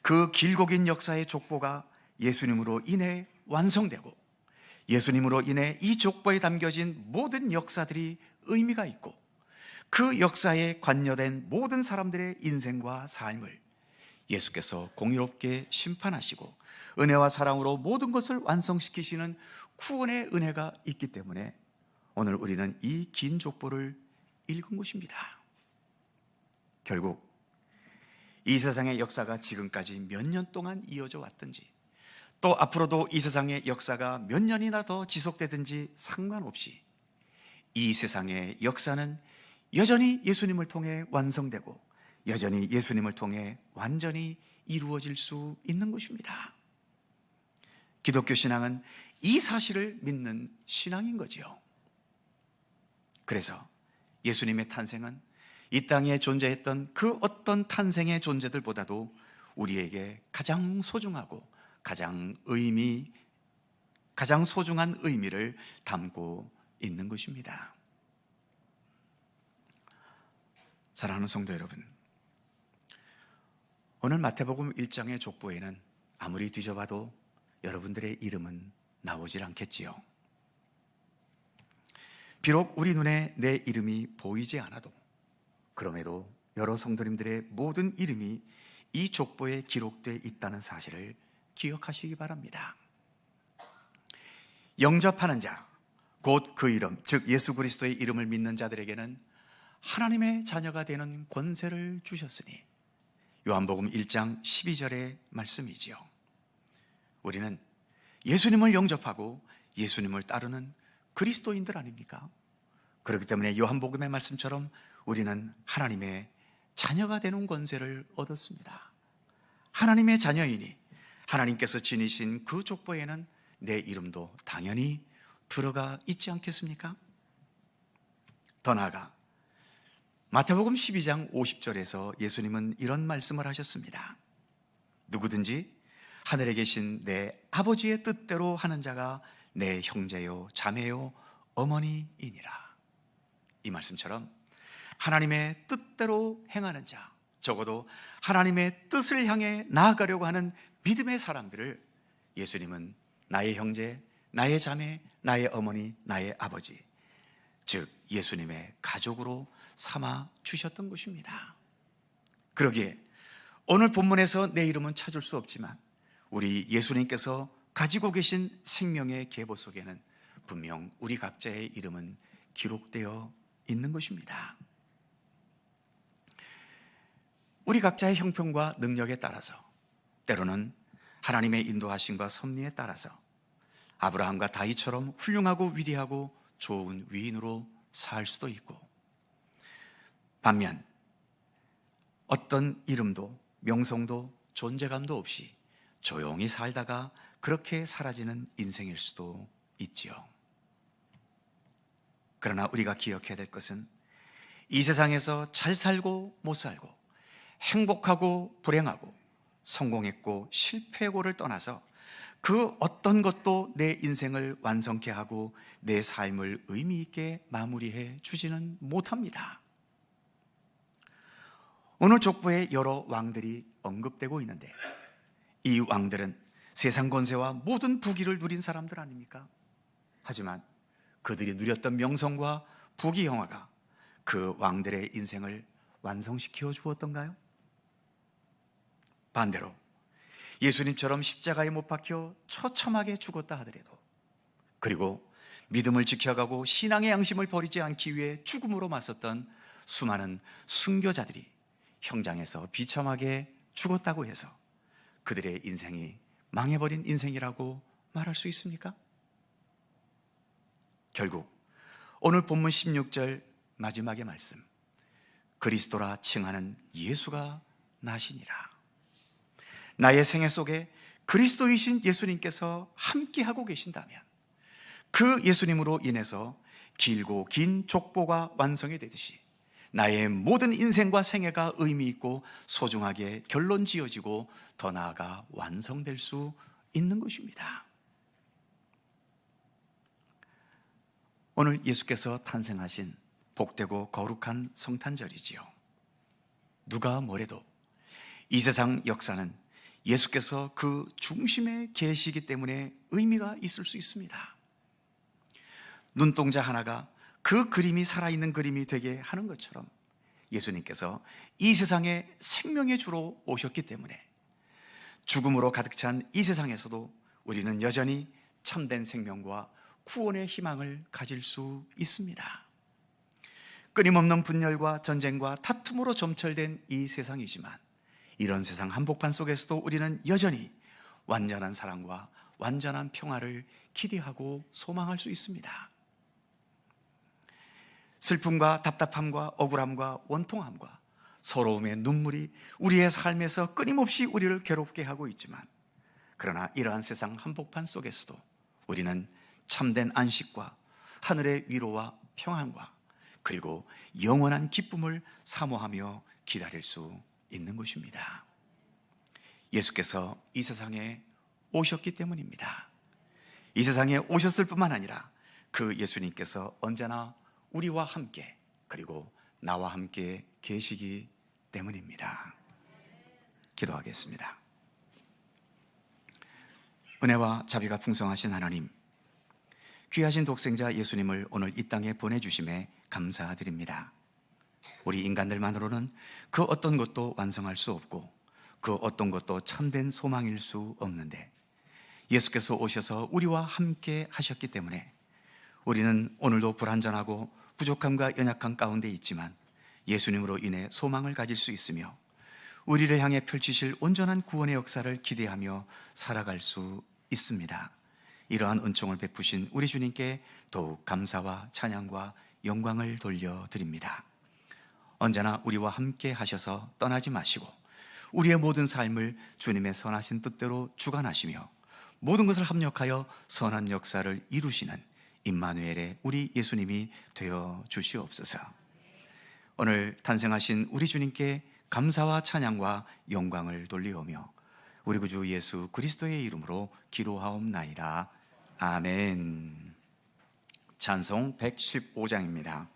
그 길고 긴 역사의 족보가 예수님으로 인해 완성되고 예수님으로 인해 이 족보에 담겨진 모든 역사들이 의미가 있고 그 역사에 관여된 모든 사람들의 인생과 삶을 예수께서 공의롭게 심판하시고 은혜와 사랑으로 모든 것을 완성시키시는 구원의 은혜가 있기 때문에 오늘 우리는 이 긴 족보를 읽은 것입니다. 결국 이 세상의 역사가 지금까지 몇 년 동안 이어져 왔든지 또 앞으로도 이 세상의 역사가 몇 년이나 더 지속되든지 상관없이 이 세상의 역사는 여전히 예수님을 통해 완성되고 여전히 예수님을 통해 완전히 이루어질 수 있는 것입니다. 기독교 신앙은 이 사실을 믿는 신앙인 거죠. 그래서 예수님의 탄생은 이 땅에 존재했던 그 어떤 탄생의 존재들보다도 우리에게 가장 소중하고 가장 소중한 의미를 담고 있는 것입니다. 사랑하는 성도 여러분, 오늘 마태복음 1장의 족보에는 아무리 뒤져봐도 여러분들의 이름은 나오질 않겠지요. 비록 우리 눈에 내 이름이 보이지 않아도 그럼에도 여러 성도님들의 모든 이름이 이 족보에 기록되어 있다는 사실을 기억하시기 바랍니다. 영접하는 자, 곧 그 이름, 즉 예수 그리스도의 이름을 믿는 자들에게는 하나님의 자녀가 되는 권세를 주셨으니 요한복음 1장 12절의 말씀이지요. 우리는 예수님을 영접하고 예수님을 따르는 그리스도인들 아닙니까? 그렇기 때문에 요한복음의 말씀처럼 우리는 하나님의 자녀가 되는 권세를 얻었습니다. 하나님의 자녀이니 하나님께서 지니신 그 족보에는 내 이름도 당연히 들어가 있지 않겠습니까? 더 나아가 마태복음 12장 50절에서 예수님은 이런 말씀을 하셨습니다. 누구든지 하늘에 계신 내 아버지의 뜻대로 하는 자가 내 형제요 자매요 어머니이니라. 이 말씀처럼 하나님의 뜻대로 행하는 자, 적어도 하나님의 뜻을 향해 나아가려고 하는 믿음의 사람들을 예수님은 나의 형제, 나의 자매, 나의 어머니, 나의 아버지, 즉 예수님의 가족으로 삼아 주셨던 것입니다. 그러기에 오늘 본문에서 내 이름은 찾을 수 없지만 우리 예수님께서 가지고 계신 생명의 계보 속에는 분명 우리 각자의 이름은 기록되어 있는 것입니다. 우리 각자의 형편과 능력에 따라서 때로는 하나님의 인도하심과 섭리에 따라서 아브라함과 다윗처럼 훌륭하고 위대하고 좋은 위인으로 살 수도 있고 반면 어떤 이름도 명성도 존재감도 없이 조용히 살다가 그렇게 사라지는 인생일 수도 있지요. 그러나 우리가 기억해야 될 것은 이 세상에서 잘 살고 못 살고 행복하고 불행하고 성공했고 실패고를 떠나서 그 어떤 것도 내 인생을 완성케 하고 내 삶을 의미 있게 마무리해 주지는 못합니다. 오늘 족보에 여러 왕들이 언급되고 있는데 이 왕들은 세상 권세와 모든 부귀를 누린 사람들 아닙니까? 하지만 그들이 누렸던 명성과 부귀 영화가 그 왕들의 인생을 완성시켜 주었던가요? 반대로 예수님처럼 십자가에 못 박혀 처참하게 죽었다 하더라도, 그리고 믿음을 지켜가고 신앙의 양심을 버리지 않기 위해 죽음으로 맞섰던 수많은 순교자들이 형장에서 비참하게 죽었다고 해서 그들의 인생이 망해버린 인생이라고 말할 수 있습니까? 결국 오늘 본문 16절 마지막의 말씀, 그리스도라 칭하는 예수가 나시니라. 나의 생애 속에 그리스도이신 예수님께서 함께하고 계신다면 그 예수님으로 인해서 길고 긴 족보가 완성이 되듯이 나의 모든 인생과 생애가 의미 있고 소중하게 결론 지어지고 더 나아가 완성될 수 있는 것입니다. 오늘 예수께서 탄생하신 복되고 거룩한 성탄절이지요. 누가 뭐래도 이 세상 역사는 예수께서 그 중심에 계시기 때문에 의미가 있을 수 있습니다. 눈동자 하나가 그 그림이 살아있는 그림이 되게 하는 것처럼 예수님께서 이 세상에 생명의 주로 오셨기 때문에 죽음으로 가득 찬 이 세상에서도 우리는 여전히 참된 생명과 구원의 희망을 가질 수 있습니다. 끊임없는 분열과 전쟁과 다툼으로 점철된 이 세상이지만 이런 세상 한복판 속에서도 우리는 여전히 완전한 사랑과 완전한 평화를 기대하고 소망할 수 있습니다. 슬픔과 답답함과 억울함과 원통함과 서러움의 눈물이 우리의 삶에서 끊임없이 우리를 괴롭게 하고 있지만, 그러나 이러한 세상 한복판 속에서도 우리는 참된 안식과 하늘의 위로와 평안과 그리고 영원한 기쁨을 사모하며 기다릴 수 있는 것입니다. 예수께서 이 세상에 오셨기 때문입니다. 이 세상에 오셨을 뿐만 아니라 그 예수님께서 언제나 우리와 함께 그리고 나와 함께 계시기 때문입니다. 기도하겠습니다. 은혜와 자비가 풍성하신 하나님, 귀하신 독생자 예수님을 오늘 이 땅에 보내주심에 감사드립니다. 우리 인간들만으로는 그 어떤 것도 완성할 수 없고 그 어떤 것도 참된 소망일 수 없는데 예수께서 오셔서 우리와 함께 하셨기 때문에 우리는 오늘도 불완전하고 부족함과 연약함 가운데 있지만 예수님으로 인해 소망을 가질 수 있으며 우리를 향해 펼치실 온전한 구원의 역사를 기대하며 살아갈 수 있습니다. 이러한 은총을 베푸신 우리 주님께 더욱 감사와 찬양과 영광을 돌려드립니다. 언제나 우리와 함께 하셔서 떠나지 마시고 우리의 모든 삶을 주님의 선하신 뜻대로 주관하시며 모든 것을 합력하여 선한 역사를 이루시는 임마누엘의 우리 예수님이 되어 주시옵소서. 오늘 탄생하신 우리 주님께 감사와 찬양과 영광을 돌리오며 우리 구주 예수 그리스도의 이름으로 기도하옵나이다. 아멘. 찬송 115장입니다.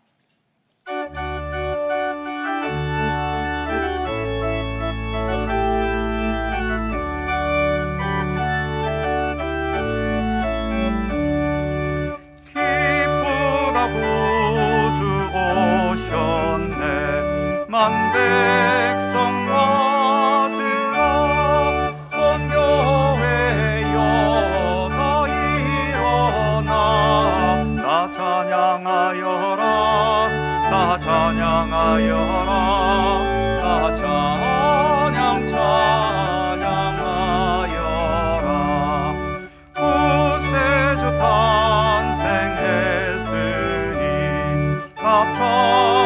만 백성 맞으라 온 교회여 다 일어나 다 찬양하여라 다 찬양하여라 다 찬양 찬양하여라 구세주 탄생했으니 다 찬양하여라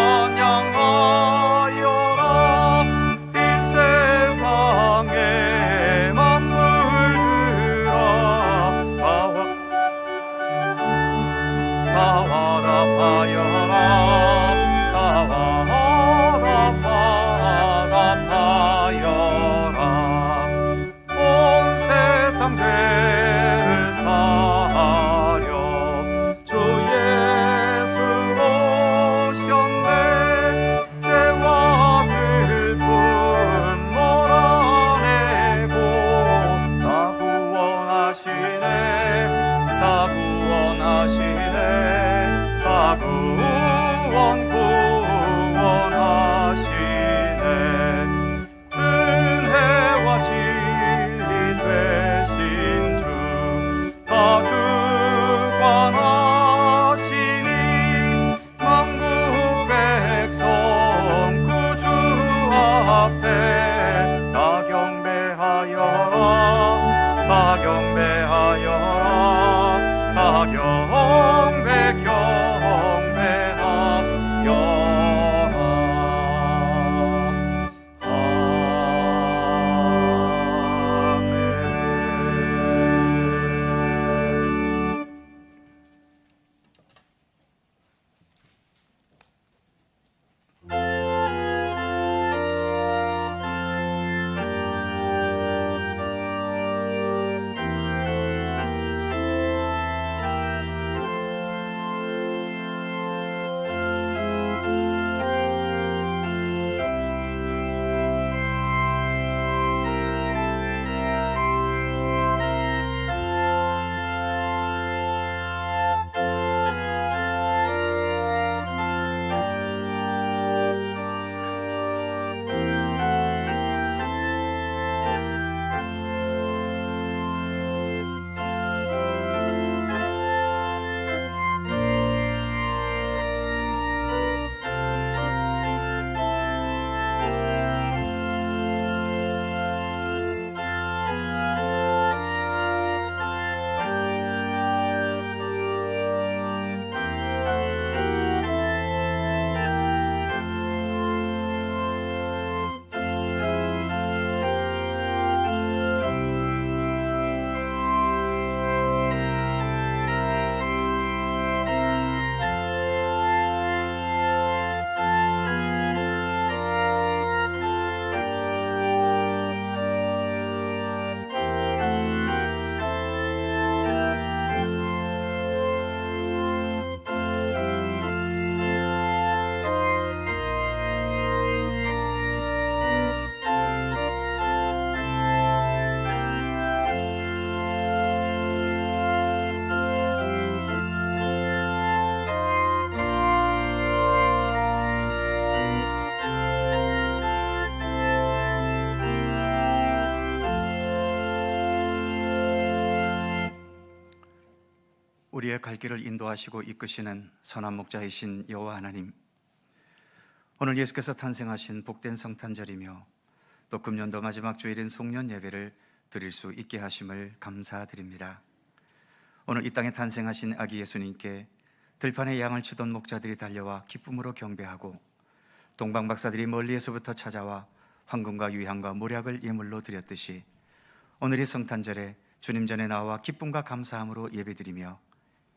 온 세상 죄 번 구원하시네. 은혜와 진리 되신 주 다 주관하시니 만국 백성 구주 앞에 다 경배하여라, 다 경배하여라, 다 우리의 갈 길을 인도하시고 이끄시는 선한 목자이신 여호와 하나님, 오늘 예수께서 탄생하신 복된 성탄절이며 또 금년도 마지막 주일인 송년 예배를 드릴 수 있게 하심을 감사드립니다. 오늘 이 땅에 탄생하신 아기 예수님께 들판에 양을 치던 목자들이 달려와 기쁨으로 경배하고 동방박사들이 멀리에서부터 찾아와 황금과 유향과 몰약을 예물로 드렸듯이 오늘 이 성탄절에 주님 전에 나와 기쁨과 감사함으로 예배드리며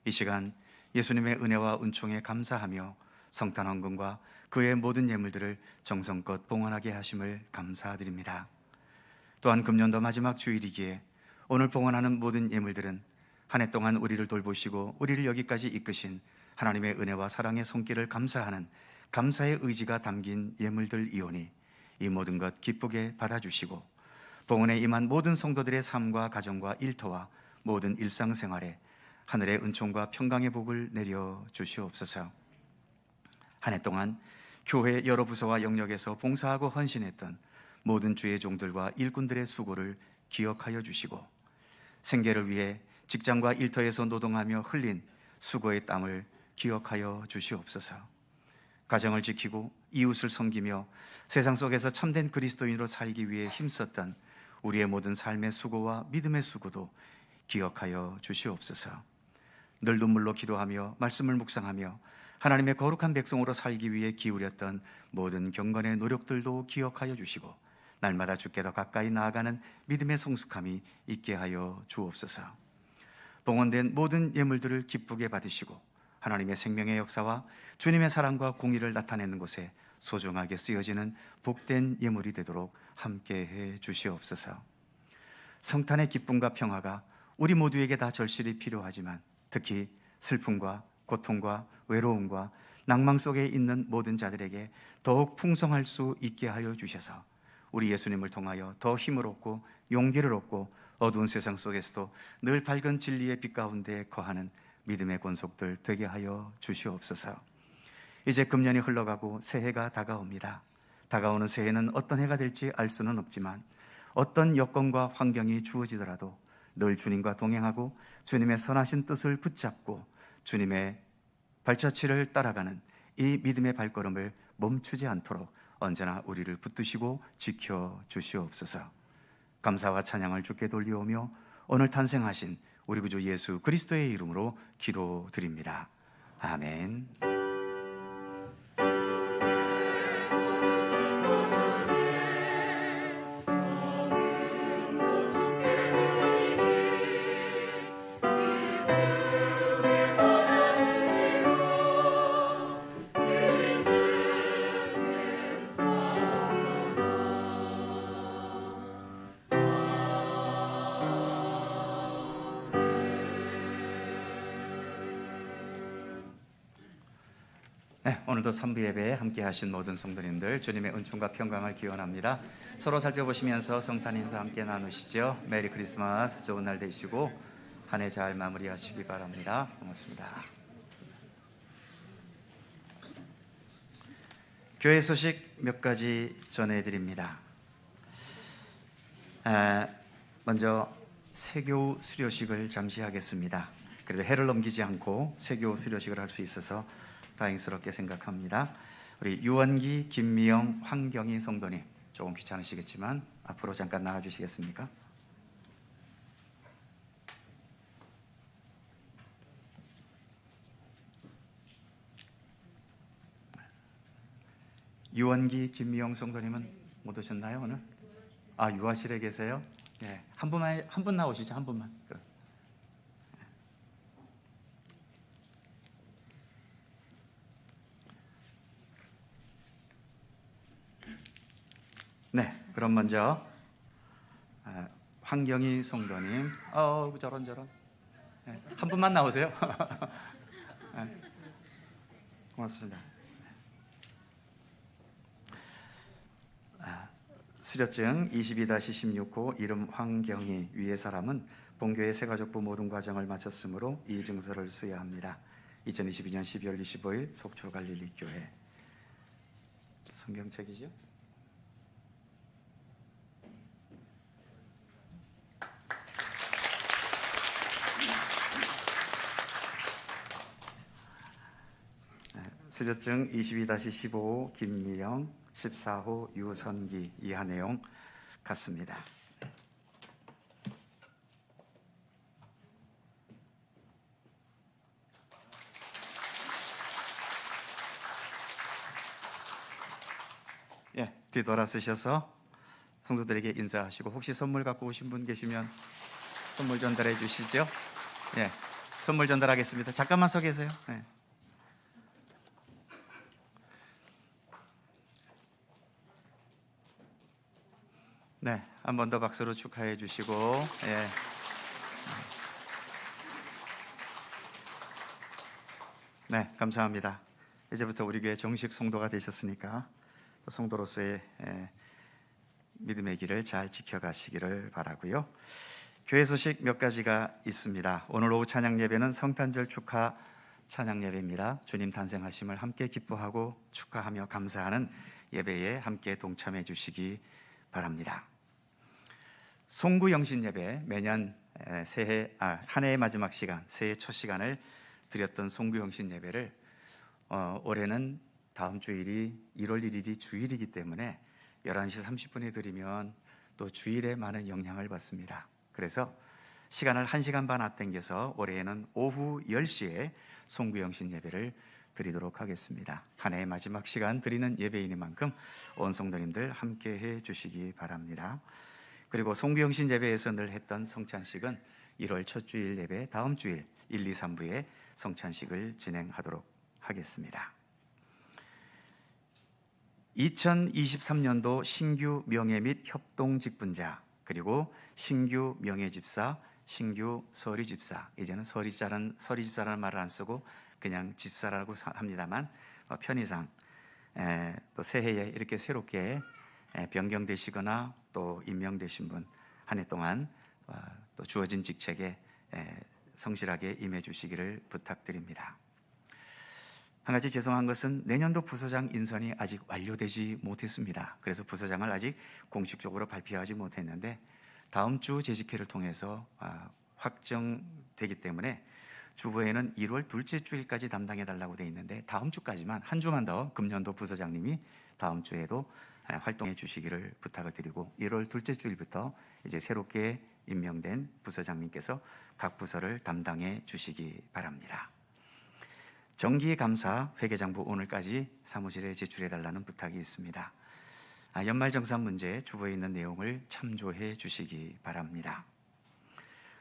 이 시간 예수님의 은혜와 은총에 감사하며 성탄 헌금과 그의 모든 예물들을 정성껏 봉헌하게 하심을 감사드립니다. 또한 금년도 마지막 주일이기에 오늘 봉헌하는 모든 예물들은 한 해 동안 우리를 돌보시고 우리를 여기까지 이끄신 하나님의 은혜와 사랑의 손길을 감사하는 감사의 의지가 담긴 예물들이오니 이 모든 것 기쁘게 받아주시고 봉헌에 임한 모든 성도들의 삶과 가정과 일터와 모든 일상생활에 하늘의 은총과 평강의 복을 내려 주시옵소서. 한 해 동안 교회 여러 부서와 영역에서 봉사하고 헌신했던 모든 주의 종들과 일꾼들의 수고를 기억하여 주시고 생계를 위해 직장과 일터에서 노동하며 흘린 수고의 땀을 기억하여 주시옵소서. 가정을 지키고 이웃을 섬기며 세상 속에서 참된 그리스도인으로 살기 위해 힘썼던 우리의 모든 삶의 수고와 믿음의 수고도 기억하여 주시옵소서. 늘 눈물로 기도하며 말씀을 묵상하며 하나님의 거룩한 백성으로 살기 위해 기울였던 모든 경건의 노력들도 기억하여 주시고 날마다 주께 더 가까이 나아가는 믿음의 성숙함이 있게 하여 주옵소서. 봉헌된 모든 예물들을 기쁘게 받으시고 하나님의 생명의 역사와 주님의 사랑과 공의를 나타내는 곳에 소중하게 쓰여지는 복된 예물이 되도록 함께해 주시옵소서. 성탄의 기쁨과 평화가 우리 모두에게 다 절실히 필요하지만 특히 슬픔과 고통과 외로움과 낭망 속에 있는 모든 자들에게 더욱 풍성할 수 있게 하여 주셔서 우리 예수님을 통하여 더 힘을 얻고 용기를 얻고 어두운 세상 속에서도 늘 밝은 진리의 빛 가운데 거하는 믿음의 권속들 되게 하여 주시옵소서. 이제 금년이 흘러가고 새해가 다가옵니다. 다가오는 새해는 어떤 해가 될지 알 수는 없지만 어떤 여건과 환경이 주어지더라도 늘 주님과 동행하고 주님의 선하신 뜻을 붙잡고 주님의 발자취를 따라가는 이 믿음의 발걸음을 멈추지 않도록 언제나 우리를 붙드시고 지켜주시옵소서. 감사와 찬양을 주께 돌려오며 오늘 탄생하신 우리 구주 예수 그리스도의 이름으로 기도드립니다. 아멘. 네, 오늘도 3부 예배에 함께 하신 모든 성도님들 주님의 은총과 평강을 기원합니다. 서로 살펴보시면서 성탄 인사 함께 나누시죠. 메리 크리스마스, 좋은 날 되시고 한 해 잘 마무리하시기 바랍니다. 고맙습니다. 교회 소식 몇 가지 전해드립니다. 먼저 세교 수료식을 잠시 하겠습니다. 그래도 해를 넘기지 않고 세교 수료식을 할 수 있어서 다행스럽게 생각합니다. 우리 유원기, 김미영, 황경희 성도님, 조금 귀찮으시겠지만 앞으로 잠깐 나와주시겠습니까? 유원기, 김미영 성도님은 못 오셨나요 오늘? 아, 유아실에 계세요? 네, 한 분 나오시죠, 한 분만. 네, 그럼 먼저 황경희 성도님, 저런 네, 한 분만 나오세요. 네, 고맙습니다. 수료증 22-16호 이름 황경희 위의 사람은 본교회 새가족부 모든 과정을 마쳤으므로 이 증서를 수여합니다. 2022년 12월 25일 속초 갈릴리교회. 성경책이죠? 수료증 22-15호 김미영, 14호 유선기 이하 내용 같습니다. 예, 뒤돌아서셔서 성도들에게 인사하시고 혹시 선물 갖고 오신 분 계시면 선물 전달해 주시죠. 예, 선물 전달하겠습니다. 잠깐만 서 계세요. 예. 네, 한 번 더 박수로 축하해 주시고, 예. 네, 감사합니다. 이제부터 우리 교회 정식 성도가 되셨으니까 또 성도로서의 믿음의 길을 잘 지켜가시기를 바라고요. 교회 소식 몇 가지가 있습니다. 오늘 오후 찬양 예배는 성탄절 축하 찬양 예배입니다. 주님 탄생하심을 함께 기뻐하고 축하하며 감사하는 예배에 함께 동참해 주시기 바랍니다. 송구영신 예배, 매년 한 해의 마지막 시간, 새해 첫 시간을 드렸던 송구영신 예배를 올해는 다음 주일이 1월 1일이 주일이기 때문에 11시 30분에 드리면 또 주일에 많은 영향을 받습니다. 그래서 시간을 1시간 반 앞당겨서 올해에는 오후 10시에 송구영신 예배를 드리도록 하겠습니다. 한 해의 마지막 시간 드리는 예배이니만큼 온 성도님들 함께해 주시기 바랍니다. 그리고 송구영신 예배에서 늘 했던 성찬식은 1월 첫 주일 예배 다음 주일 1, 2, 3부에 성찬식을 진행하도록 하겠습니다. 2023년도 신규 명예 및 협동 직분자, 그리고 신규 명예집사, 신규 서리집사, 이제는 서리집사라는 말을 안 쓰고 그냥 집사라고 합니다만 편의상 또 새해에 이렇게 새롭게 변경되시거나 또 임명되신 분 한 해 동안 또 주어진 직책에 성실하게 임해 주시기를 부탁드립니다. 한 가지 죄송한 것은 내년도 부서장 인선이 아직 완료되지 못했습니다. 그래서 부서장을 아직 공식적으로 발표하지 못했는데 다음 주 재직회를 통해서 확정되기 때문에 주부회는 1월 둘째 주일까지 담당해 달라고 되어 있는데 다음 주까지만, 한 주만 더 금년도 부서장님이 다음 주에도 활동해 주시기를 부탁을 드리고, 1월 둘째 주일부터 이제 새롭게 임명된 부서장님께서 각 부서를 담당해 주시기 바랍니다. 정기감사 회계장부 오늘까지 사무실에 제출해 달라는 부탁이 있습니다. 연말정산 문제 주부에 있는 내용을 참조해 주시기 바랍니다.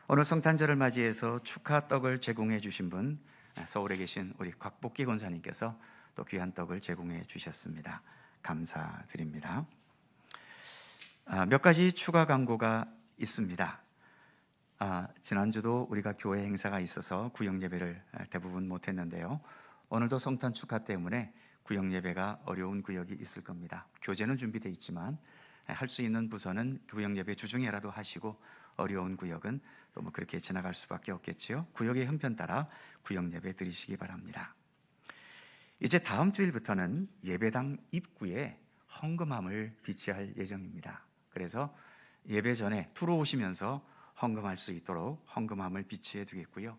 오늘 성탄절을 맞이해서 축하 떡을 제공해 주신 분, 서울에 계신 우리 곽복기 권사님께서 또 귀한 떡을 제공해 주셨습니다. 감사드립니다. 몇 가지 추가 광고가 있습니다. 지난주도 우리가 교회 행사가 있어서 구역 예배를 대부분 못했는데요. 오늘도 성탄 축하 때문에 구역 예배가 어려운 구역이 있을 겁니다. 교재는 준비되어 있지만 할 수 있는 부서는 구역 예배 주중에라도 하시고, 어려운 구역은 또 뭐 그렇게 지나갈 수밖에 없겠지요. 구역의 형편 따라 구역 예배 드리시기 바랍니다. 이제 다음 주일부터는 예배당 입구에 헌금함을 비치할 예정입니다. 그래서 예배 전에 들어오시면서 헌금할 수 있도록 헌금함을 비치해 두겠고요.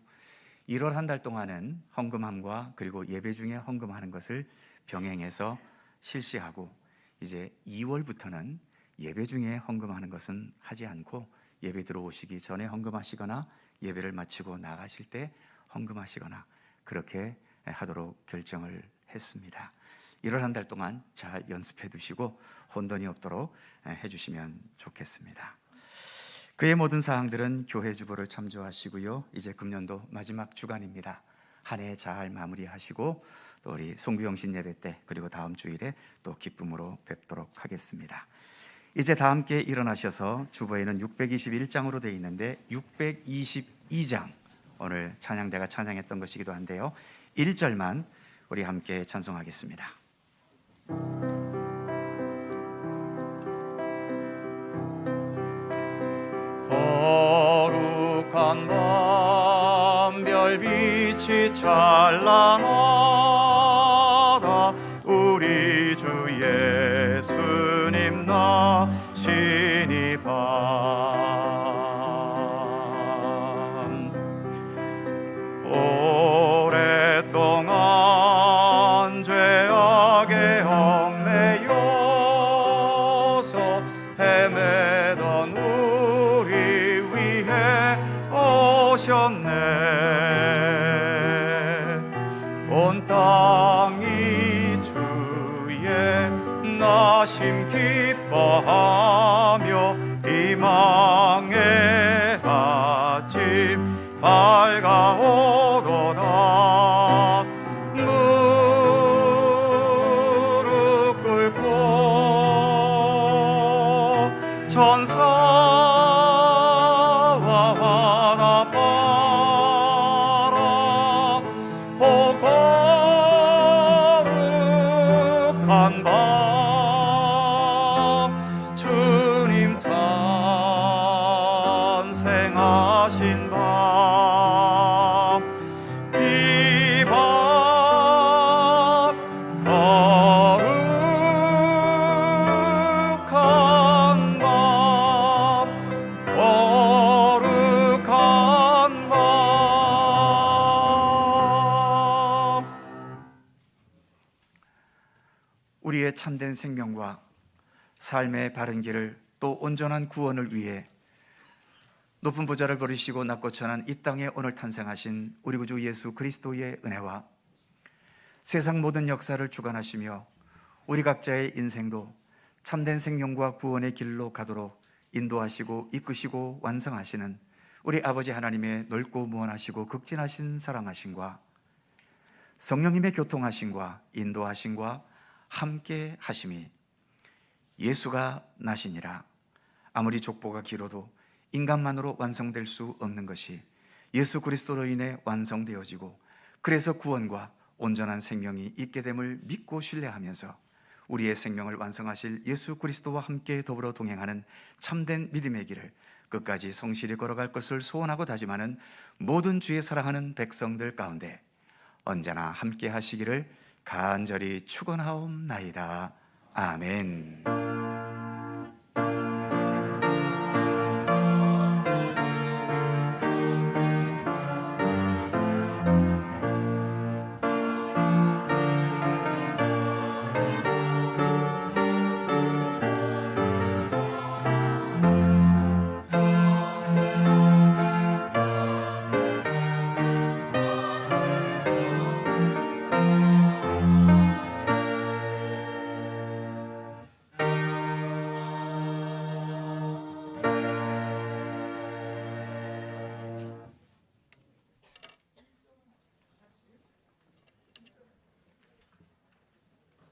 1월 한 달 동안은 헌금함과 그리고 예배 중에 헌금하는 것을 병행해서 실시하고, 이제 2월부터는 예배 중에 헌금하는 것은 하지 않고 예배 들어오시기 전에 헌금하시거나 예배를 마치고 나가실 때 헌금하시거나 그렇게 하도록 결정을 했습니다. 1월 한 달 동안 잘 연습해 두시고 혼돈이 없도록 해주시면 좋겠습니다. 그의 모든 사항들은 교회 주보를 참조하시고요. 이제 금년도 마지막 주간입니다. 한 해 잘 마무리하시고 또 우리 송구영신 예배 때 그리고 다음 주일에 또 기쁨으로 뵙도록 하겠습니다. 이제 다 함께 일어나셔서 주보에는 621장으로 되어 있는데 622장, 오늘 찬양대가 찬양했던 것이기도 한데요, 1절만 우리 함께 찬송하겠습니다. 거룩한 밤 별빛이 찬란하다. 우리 주 예수님 나시니 밤, 오랫동안 죄악에 얽매여서 헤매던 우리 위해 오셨네. 온 땅이 주의 나심 기뻐하며 희망의 아침 밝아오도다. 무릎 꿇고 천사와 화답하라. 오 거룩한 밤, 주님 탄생하신 밤, 이 밤 거룩한 밤, 거룩한 밤. 우리의 참된 생명과 삶의 바른 길을 또 온전한 구원을 위해 높은 보좌를 버리시고 낮고 천한 이 땅에 오늘 탄생하신 우리 구주 예수 그리스도의 은혜와 세상 모든 역사를 주관하시며 우리 각자의 인생도 참된 생명과 구원의 길로 가도록 인도하시고 이끄시고 완성하시는 우리 아버지 하나님의 넓고 무한하시고 극진하신 사랑하심과 성령님의 교통하심과 인도하심과 함께 하심이 예수가 나시니라. 아무리 족보가 길어도 인간만으로 완성될 수 없는 것이 예수 그리스도로 인해 완성되어지고, 그래서 구원과 온전한 생명이 있게 됨을 믿고 신뢰하면서 우리의 생명을 완성하실 예수 그리스도와 함께 더불어 동행하는 참된 믿음의 길을 끝까지 성실히 걸어갈 것을 소원하고 다짐하는 모든 주의 사랑하는 백성들 가운데 언제나 함께 하시기를 간절히 축원하옵나이다. 아멘.